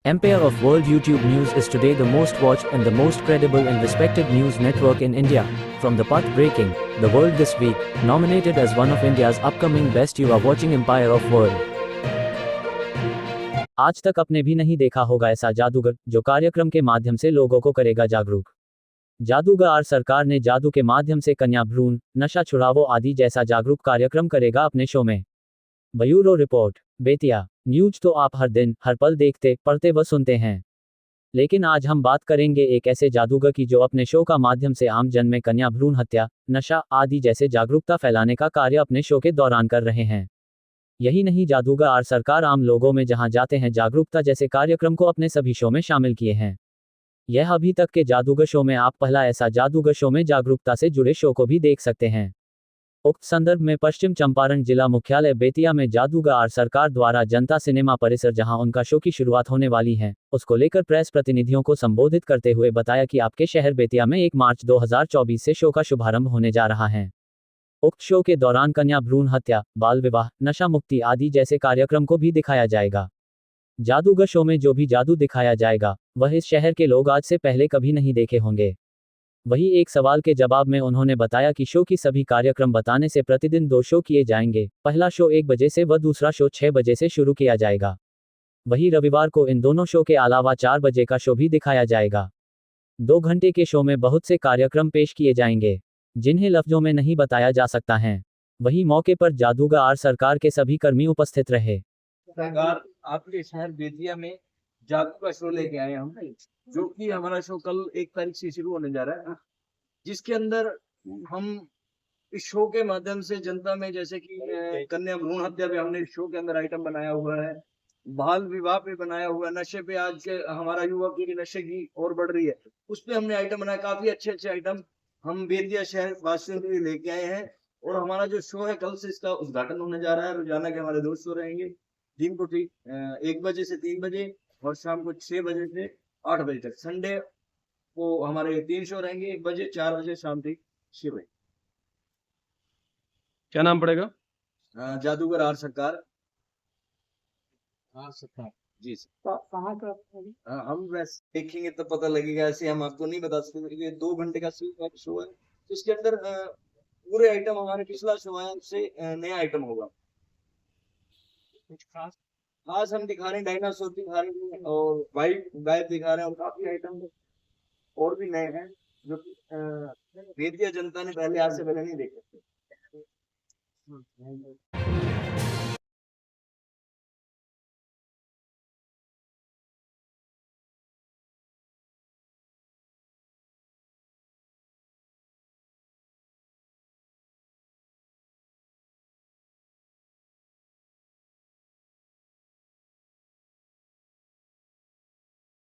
Empire of World YouTube News is today the most watched and the most credible and respected news network in India. From the path-breaking, The World This Week, nominated as one of India's upcoming best, you are watching Empire of World. आज तक आपने भी नहीं देखा होगा ऐसा जादूगर, जो कार्यक्रम के माध्यम से लोगों को करेगा जागरूक। जादूगर आर सरकार ने जादू के माध्यम से कन्या भ्रूण, नशा छुड़ाओ आदि जैसा जागरूक कार्यक्रम करेगा अपने शो में। Bureau report, Bettiah. न्यूज तो आप हर दिन, हर पल देखते, पढ़ते व सुनते हैं, लेकिन आज हम बात करेंगे एक ऐसे जादूगर की जो अपने शो का माध्यम से आम जन में कन्या भ्रूण हत्या, नशा आदि जैसे जागरूकता फैलाने का कार्य अपने शो के दौरान कर रहे हैं। यही नहीं, जादूगर आर सरकार आम लोगों में जहां जाते हैं जागरूकता जैसे कार्यक्रम को अपने सभी शो में शामिल किए हैं। यह अभी तक के जादूगर शो में आप पहला ऐसा जादूगर शो में जागरूकता से जुड़े शो को भी देख सकते हैं। उक्त संदर्भ में पश्चिम चंपारण जिला मुख्यालय बेतिया में जादूगर आर सरकार द्वारा जनता सिनेमा परिसर जहां उनका शो की शुरुआत होने वाली है, उसको लेकर प्रेस प्रतिनिधियों को संबोधित करते हुए बताया कि आपके शहर बेतिया में 1 मार्च 2024 से शो का शुभारंभ होने जा रहा है। उक्त शो के दौरान कन्या भ्रूण हत्या, बाल विवाह, नशा मुक्ति आदि जैसे कार्यक्रम को भी दिखाया जाएगा। जादूगर शो में जो भी जादू दिखाया जाएगा, वह इस शहर के लोग आज से पहले कभी नहीं देखे होंगे। वही एक सवाल के जवाब में उन्होंने बताया कि शो की सभी कार्यक्रम बताने से प्रतिदिन 2 शो किए जाएंगे। पहला शो 1 बजे से व दूसरा शो 6 बजे से शुरू किया जाएगा। वही रविवार को इन दोनों शो के अलावा 4 बजे का शो भी दिखाया जाएगा। 2 घंटे के शो में बहुत से कार्यक्रम पेश किए जाएंगे, जिन्हें लफ्जों में नहीं बताया जा सकता है। वही मौके पर जादूगर आर सरकार के सभी कर्मी उपस्थित रहे। सरकार आपके शहर बेतिया में जादू का शो लेके आए हम, जो कि हमारा शो कल 1 तारीख से शुरू होने जा रहा है, जिसके अंदर हम इस शो के माध्यम से जनता में, जैसे कि कन्या भ्रूण हत्या पे हमने शो के अंदर आइटम बनाया हुआ है, बाल विवाह पे बनाया हुआ है, नशे पे आज के हमारा युवा पीढ़ी नशे की और बढ़ रही है, उस पे हमने आइटम बनाया। काफी अच्छे आइटम हम बेतिया शहर वासियों के लिए लेके आए हैं। और हमारा जो शो है कल से इसका उद्घाटन होने जा रहा है। रोजाना के हमारे 2 शो रहेंगे, दिन को ठीक 1 बजे से 3 बजे और शाम को 6 बजे से 8 बजे तक। संडे को हमारे 3 शो रहेंगे, 1 बजे, 4 बजे, शाम ठीक 6 बजे। क्या नाम पड़ेगा? जादूगर आर सरकार। जी सर। कहाँ का? हम वैसे देखेंगे तो पता लगेगा, ऐसे हम आपको नहीं बता सकते। ये 2 घंटे का शो है, तो इसके अंदर पूरे आइटम हमारे पिछला शो है, उससे नया आइटम होगा। कुछ खास आज हम दिखा रहे हैं, डायनासोर दिखा रहे हैं और वाइट गायब दिखा रहे हैं, और काफी आइटम और भी नए हैं जो बेतिया जनता ने पहले आज से पहले नहीं देखे थे।